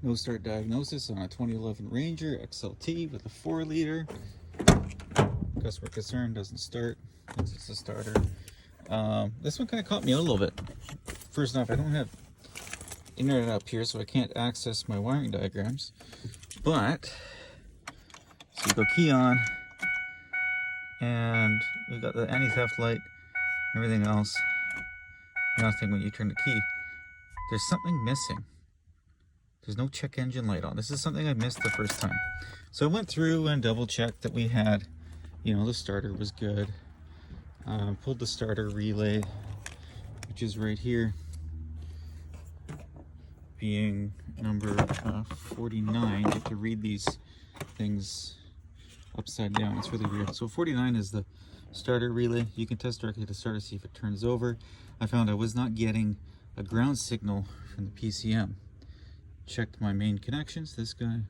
No start diagnosis on a 2011 Ranger XLT with a 4-liter. Customer concern, doesn't start. Thinks it's a starter. This one kind of caught me out a little bit. First off, I don't have internet up here, so I can't access my wiring diagrams. But, so you go key on, and we got the anti-theft light, everything else. Nothing when you turn the key. There's something missing. There's no check engine light on. This is something I missed the first time. So I went through and double checked that we had, the starter was good. Pulled the starter relay, which is right here, being number 49. You have to read these things upside down. It's really weird. So 49 is the starter relay. You can test directly to start to see if it turns over. I found I was not getting a ground signal from the PCM. Checked my main connections, this guy,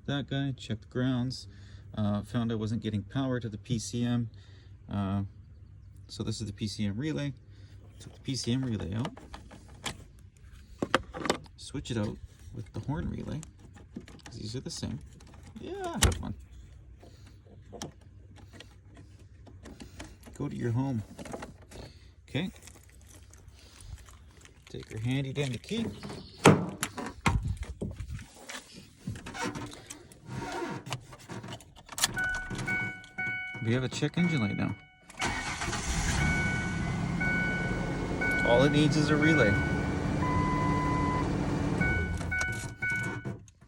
that guy, checked the grounds, found I wasn't getting power to the PCM. So this is the PCM relay. Took the PCM relay out, switch it out with the horn relay, because these are the same. Yeah, come on. Go to your home. Okay. Take your handy dandy key. We have a check engine light now. All it needs is a relay.